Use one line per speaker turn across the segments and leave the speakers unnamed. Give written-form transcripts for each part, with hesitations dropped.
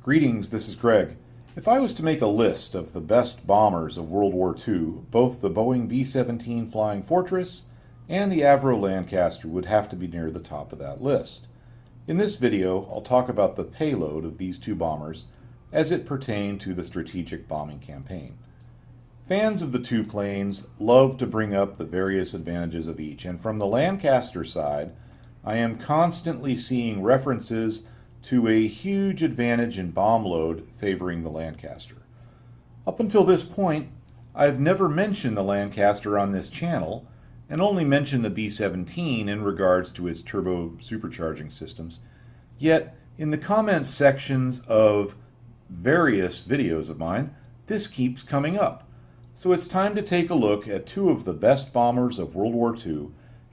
Greetings, this is Greg. If I was to make a list of the best bombers of World War II, both the Boeing B-17 Flying Fortress and the Avro Lancaster would have to be near the top of that list. In this video, I'll talk about the payload of these two bombers as it pertained to the strategic bombing campaign. Fans of the two planes love to bring up the various advantages of each, and from the Lancaster side, I am constantly seeing references to a huge advantage in bomb load favoring the Lancaster. Up until this point, I've never mentioned the Lancaster on this channel, and only mentioned the B-17 in regards to its turbo supercharging systems. Yet, in the comments sections of various videos of mine, this keeps coming up. So it's time to take a look at two of the best bombers of World War II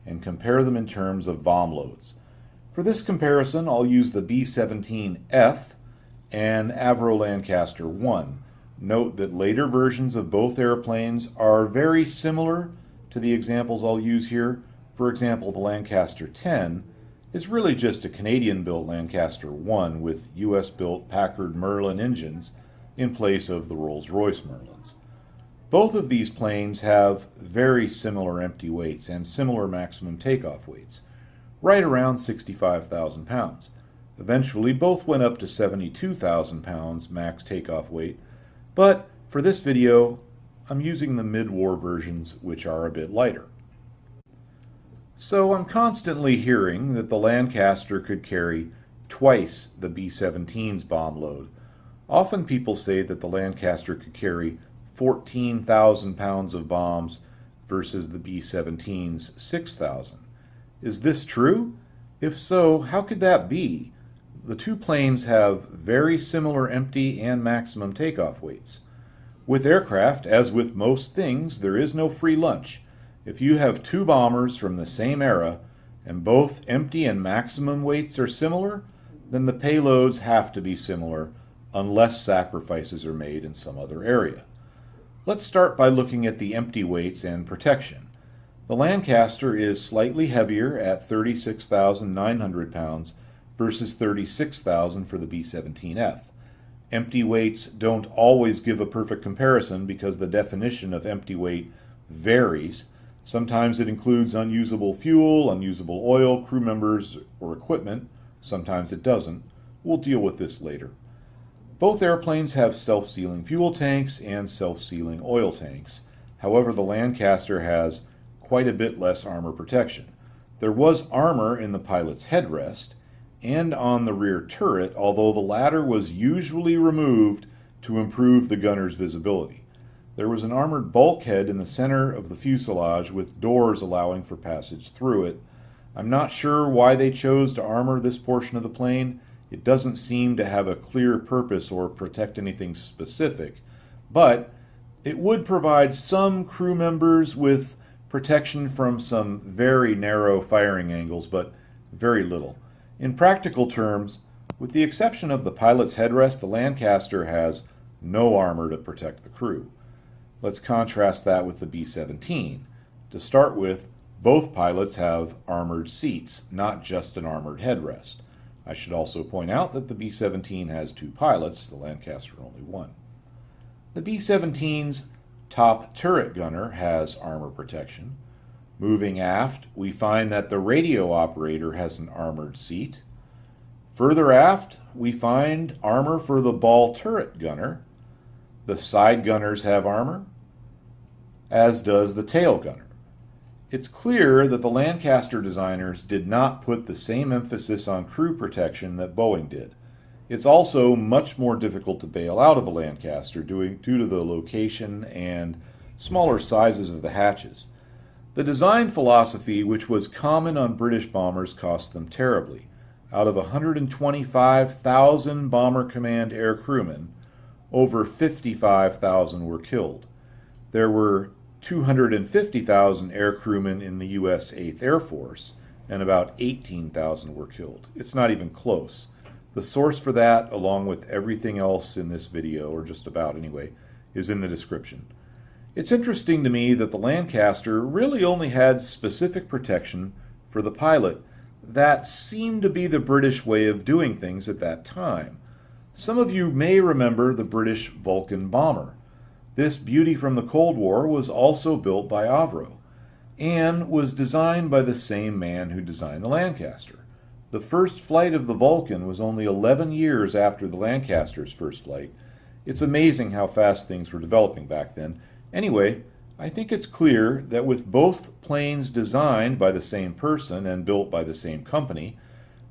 and compare them in terms of bomb loads. For this comparison, I'll use the B-17F and Avro Lancaster 1. Note that later versions of both airplanes are very similar to the examples I'll use here. For example, the Lancaster 10 is really just a Canadian-built Lancaster 1 with US-built Packard Merlin engines in place of the Rolls-Royce Merlins. Both of these planes have very similar empty weights and similar maximum takeoff weights, right around 65,000 pounds. Eventually, both went up to 72,000 pounds max takeoff weight, but for this video, I'm using the mid-war versions, which are a bit lighter. So I'm constantly hearing that the Lancaster could carry twice the B-17's bomb load. Often people say that the Lancaster could carry 14,000 pounds of bombs versus the B-17's 6,000. Is this true? If so, how could that be? The two planes have very similar empty and maximum takeoff weights. With aircraft, as with most things, there is no free lunch. If you have two bombers from the same era, and both empty and maximum weights are similar, then the payloads have to be similar, unless sacrifices are made in some other area. Let's start by looking at the empty weights and protection. The Lancaster is slightly heavier at 36,900 pounds versus 36,000 for the B-17F. Empty weights don't always give a perfect comparison because the definition of empty weight varies. Sometimes it includes unusable fuel, unusable oil, crew members, or equipment. Sometimes it doesn't. We'll deal with this later. Both airplanes have self-sealing fuel tanks and self-sealing oil tanks. However, the Lancaster has quite a bit less armor protection. There was armor in the pilot's headrest and on the rear turret, although the latter was usually removed to improve the gunner's visibility. There was an armored bulkhead in the center of the fuselage with doors allowing for passage through it. I'm not sure why they chose to armor this portion of the plane. It doesn't seem to have a clear purpose or protect anything specific, but it would provide some crew members with protection from some very narrow firing angles, but very little. In practical terms, with the exception of the pilot's headrest, the Lancaster has no armor to protect the crew. Let's contrast that with the B-17. To start with, both pilots have armored seats, not just an armored headrest. I should also point out that the B-17 has two pilots, the Lancaster only one. The B-17's top turret gunner has armor protection. Moving aft, we find that the radio operator has an armored seat. Further aft, we find armor for the ball turret gunner. The side gunners have armor, as does the tail gunner. It's clear that the Lancaster designers did not put the same emphasis on crew protection that Boeing did. It's also much more difficult to bail out of a Lancaster due to the location and smaller sizes of the hatches. The design philosophy, which was common on British bombers, cost them terribly. Out of 125,000 Bomber Command air crewmen, over 55,000 were killed. There were 250,000 air crewmen in the U.S. 8th Air Force, and about 18,000 were killed. It's not even close. The source for that, along with everything else in this video, or just about anyway, is in the description. It's interesting to me that the Lancaster really only had specific protection for the pilot that seemed to be the British way of doing things at that time. Some of you may remember the British Vulcan bomber. This beauty from the Cold War was also built by Avro and was designed by the same man who designed the Lancaster. The first flight of the Vulcan was only 11 years after the Lancaster's first flight. It's amazing how fast things were developing back then. Anyway, I think it's clear that with both planes designed by the same person and built by the same company,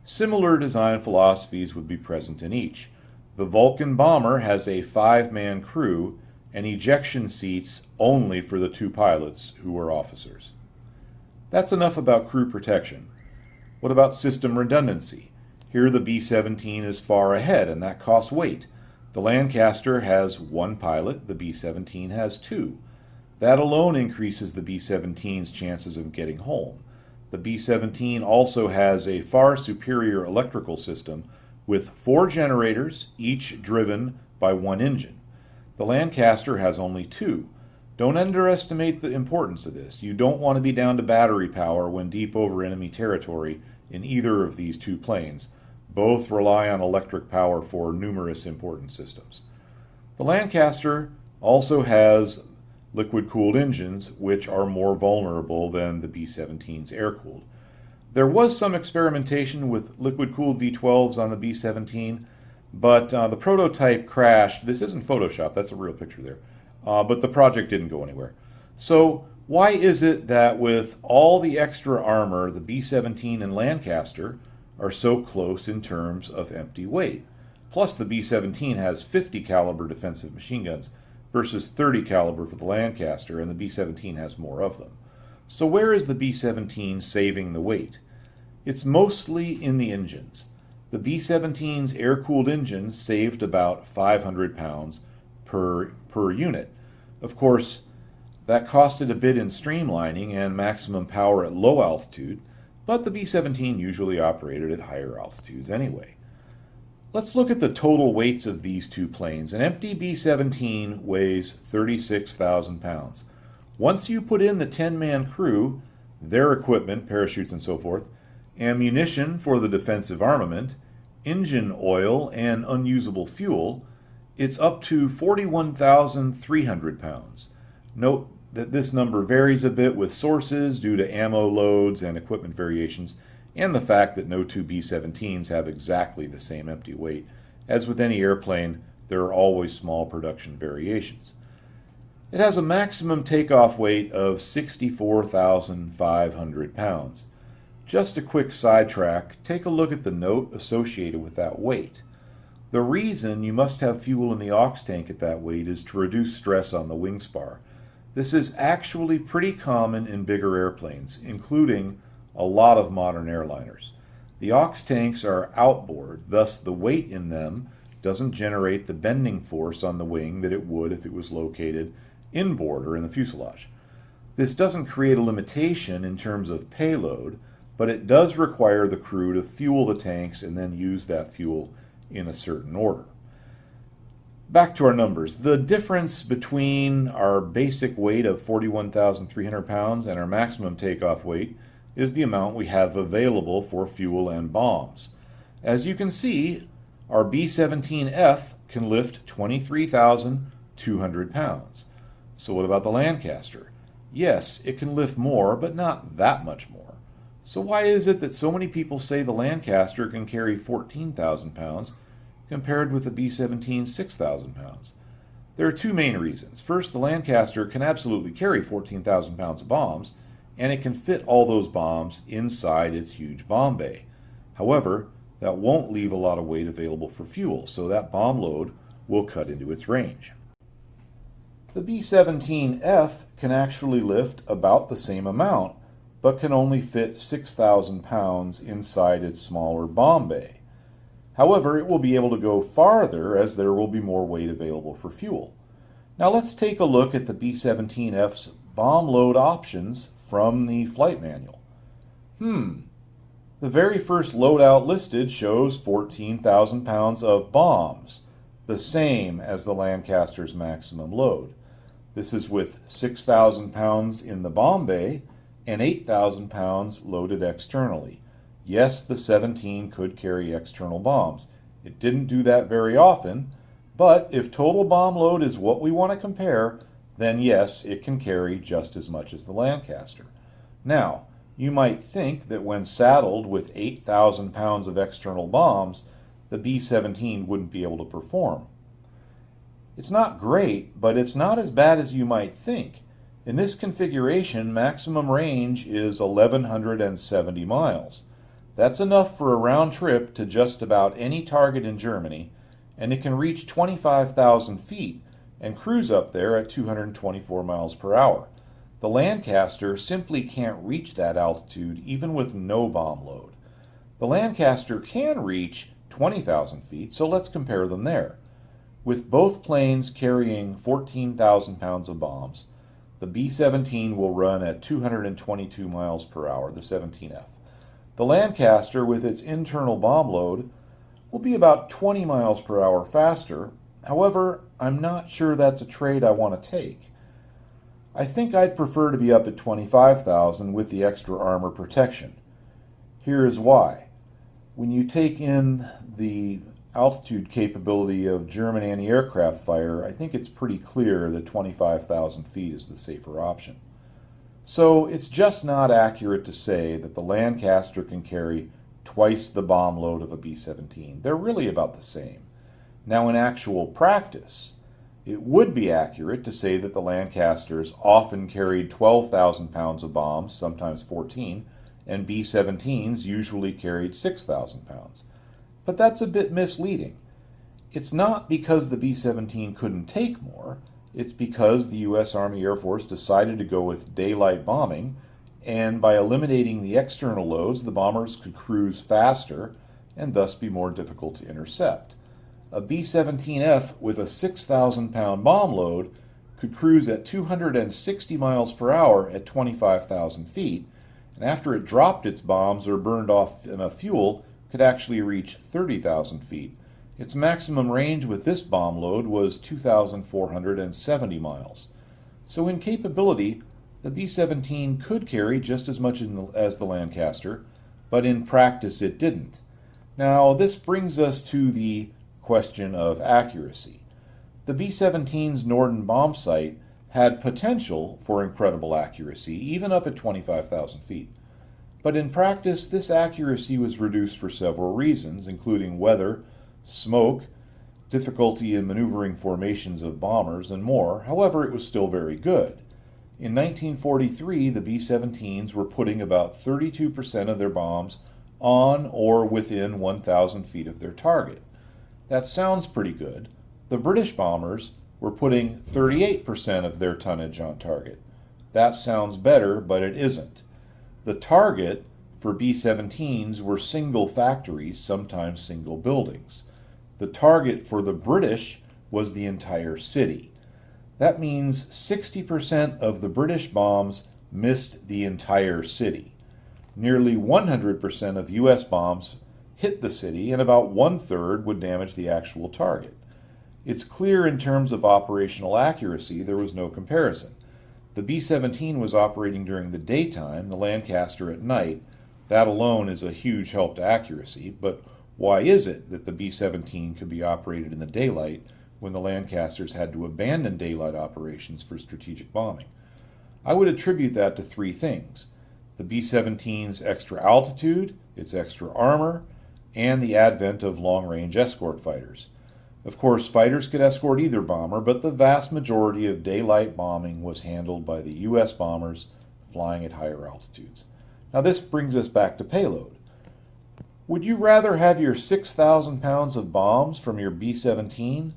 similar design philosophies would be present in each. The Vulcan bomber has a 5-man crew and ejection seats only for the 2 pilots who were officers. That's enough about crew protection. What about system redundancy? Here the B-17 is far ahead, and that costs weight. The Lancaster has 1 pilot, the B-17 has 2. That alone increases the B-17's chances of getting home. The B-17 also has a far superior electrical system with 4 generators, each driven by 1 engine. The Lancaster has only 2. Don't underestimate the importance of this. You don't want to be down to battery power when deep over enemy territory in either of these 2 planes. Both rely on electric power for numerous important systems. The Lancaster also has liquid-cooled engines, which are more vulnerable than the B-17's air-cooled. There was some experimentation with liquid-cooled V-12s on the B-17, but the prototype crashed. This isn't Photoshop, that's a real picture there. But the project didn't go anywhere. So why is it that with all the extra armor, the B-17 and Lancaster are so close in terms of empty weight? Plus the B-17 has 50 caliber defensive machine guns versus 30 caliber for the Lancaster, and the B-17 has more of them. So where is the B-17 saving the weight? It's mostly in the engines. The B-17's air-cooled engines saved about 500 pounds per unit. Of course, that costed a bit in streamlining and maximum power at low altitude, but the B-17 usually operated at higher altitudes anyway. Let's look at the total weights of these 2 planes. An empty B-17 weighs 36,000 pounds. Once you put in the 10-man crew, their equipment, parachutes and so forth, ammunition for the defensive armament, engine oil, and unusable fuel, it's up to 41,300 pounds. Note that this number varies a bit with sources due to ammo loads and equipment variations, and the fact that no 2 B-17s have exactly the same empty weight. As with any airplane, there are always small production variations. It has a maximum takeoff weight of 64,500 pounds. Just a quick sidetrack, take a look at the note associated with that weight. The reason you must have fuel in the aux tank at that weight is to reduce stress on the wing spar. This is actually pretty common in bigger airplanes, including a lot of modern airliners. The aux tanks are outboard, thus the weight in them doesn't generate the bending force on the wing that it would if it was located inboard or in the fuselage. This doesn't create a limitation in terms of payload, but it does require the crew to fuel the tanks and then use that fuel in a certain order. Back to our numbers. The difference between our basic weight of 41,300 pounds and our maximum takeoff weight is the amount we have available for fuel and bombs. As you can see, our B-17F can lift 23,200 pounds. So what about the Lancaster? Yes, it can lift more, but not that much more. So why is it that so many people say the Lancaster can carry 14,000 pounds compared with the B-17's 6,000 pounds? There are 2 main reasons. First, the Lancaster can absolutely carry 14,000 pounds of bombs, and it can fit all those bombs inside its huge bomb bay. However, that won't leave a lot of weight available for fuel, so that bomb load will cut into its range. The B-17F can actually lift about the same amount, but can only fit 6,000 pounds inside its smaller bomb bay. However, it will be able to go farther as there will be more weight available for fuel. Now let's take a look at the B-17F's bomb load options from the flight manual. The very first loadout listed shows 14,000 pounds of bombs, the same as the Lancaster's maximum load. This is with 6,000 pounds in the bomb bay and 8,000 pounds loaded externally. Yes, the 17 could carry external bombs. It didn't do that very often, but if total bomb load is what we want to compare, then yes, it can carry just as much as the Lancaster. Now, you might think that when saddled with 8,000 pounds of external bombs, the B-17 wouldn't be able to perform. It's not great, but it's not as bad as you might think. In this configuration, maximum range is 1,170 miles. That's enough for a round trip to just about any target in Germany, and it can reach 25,000 feet and cruise up there at 224 miles per hour. The Lancaster simply can't reach that altitude even with no bomb load. The Lancaster can reach 20,000 feet, so let's compare them there. With both planes carrying 14,000 pounds of bombs, the B-17 will run at 222 miles per hour, the 17F. The Lancaster, with its internal bomb load, will be about 20 miles per hour faster. However, I'm not sure that's a trade I want to take. I think I'd prefer to be up at 25,000 with the extra armor protection. Here is why. When you take in the altitude capability of German anti-aircraft fire, I think it's pretty clear that 25,000 feet is the safer option. So it's just not accurate to say that the Lancaster can carry twice the bomb load of a B-17. They're really about the same. Now, in actual practice, it would be accurate to say that the Lancasters often carried 12,000 pounds of bombs, sometimes 14, and B-17s usually carried 6,000 pounds. But that's a bit misleading. It's not because the B-17 couldn't take more. It's because the U.S. Army Air Force decided to go with daylight bombing, and by eliminating the external loads, the bombers could cruise faster and thus be more difficult to intercept. A B-17F with a 6,000-pound bomb load could cruise at 260 miles per hour at 25,000 feet, and after it dropped its bombs or burned off enough fuel, could actually reach 30,000 feet. Its maximum range with this bomb load was 2,470 miles. So in capability, the B-17 could carry just as much as the Lancaster, but in practice it didn't. Now, this brings us to the question of accuracy. The B-17's Norden bomb sight had potential for incredible accuracy, even up at 25,000 feet. But in practice, this accuracy was reduced for several reasons, including weather, smoke, difficulty in maneuvering formations of bombers, and more. However, it was still very good. In 1943, the B-17s were putting about 32% of their bombs on or within 1,000 feet of their target. That sounds pretty good. The British bombers were putting 38% of their tonnage on target. That sounds better, but it isn't. The target for B-17s were single factories, sometimes single buildings. The target for the British was the entire city. That means 60% of the British bombs missed the entire city. Nearly 100% of U.S. bombs hit the city, and about one-third would damage the actual target. It's clear in terms of operational accuracy there was no comparison. The B-17 was operating during the daytime, the Lancaster at night. That alone is a huge help to accuracy, but why is it that the B-17 could be operated in the daylight when the Lancasters had to abandon daylight operations for strategic bombing? I would attribute that to three things: the B-17's extra altitude, its extra armor, and the advent of long-range escort fighters. Of course, fighters could escort either bomber, but the vast majority of daylight bombing was handled by the U.S. bombers flying at higher altitudes. Now this brings us back to payload. Would you rather have your 6,000 pounds of bombs from your B-17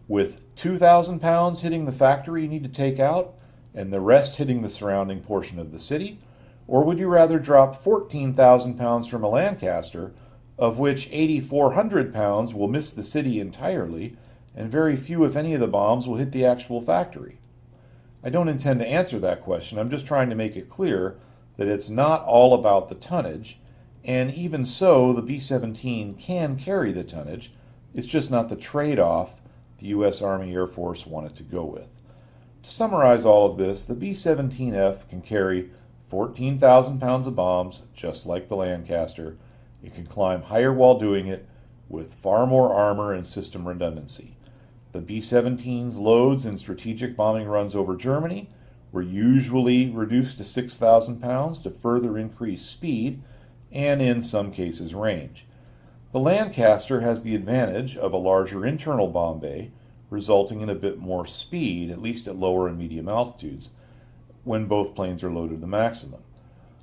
with 2,000 pounds hitting the factory you need to take out and the rest hitting the surrounding portion of the city? Or would you rather drop 14,000 pounds from a Lancaster, of which 8,400 pounds will miss the city entirely, and very few, if any, of the bombs will hit the actual factory? I don't intend to answer that question. I'm just trying to make it clear that it's not all about the tonnage, and even so, the B-17 can carry the tonnage. It's just not the trade-off the U.S. Army Air Force wanted to go with. To summarize all of this, the B-17F can carry 14,000 pounds of bombs, just like the Lancaster. It can climb higher while doing it, with far more armor and system redundancy. The B-17's loads in strategic bombing runs over Germany were usually reduced to 6,000 pounds to further increase speed and, in some cases, range. The Lancaster has the advantage of a larger internal bomb bay, resulting in a bit more speed, at least at lower and medium altitudes, when both planes are loaded to maximum.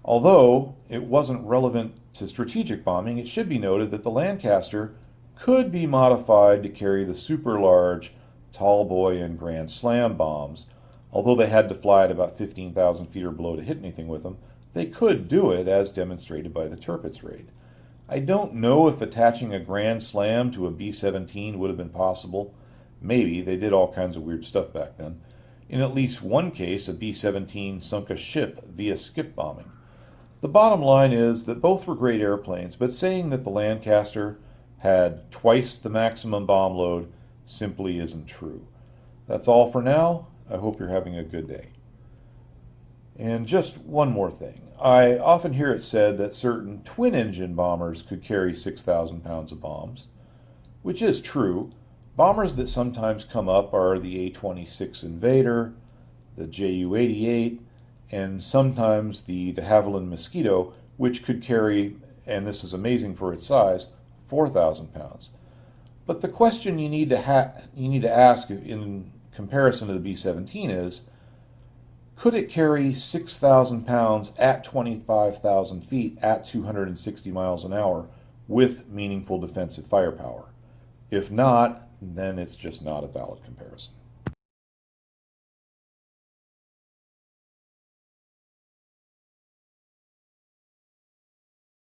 Although it wasn't relevant to strategic bombing, it should be noted that the Lancaster could be modified to carry the super-large Tall Boy and Grand Slam bombs. Although they had to fly at about 15,000 feet or below to hit anything with them, they could do it, as demonstrated by the Tirpitz raid. I don't know if attaching a Grand Slam to a B-17 would have been possible. Maybe. They did all kinds of weird stuff back then. In at least one case, a B-17 sunk a ship via skip bombing. The bottom line is that both were great airplanes, but saying that the Lancaster had twice the maximum bomb load simply isn't true. That's all for now. I hope you're having a good day. And just one more thing. I often hear it said that certain twin-engine bombers could carry 6,000 pounds of bombs, which is true. Bombers that sometimes come up are the A-26 Invader, the Ju-88, and sometimes the de Havilland Mosquito, which could carry, and this is amazing for its size, 4,000 pounds. But the question you need to ask in comparison to the B-17 is, could it carry 6,000 pounds at 25,000 feet at 260 miles an hour with meaningful defensive firepower? If not, then it's just not a valid comparison.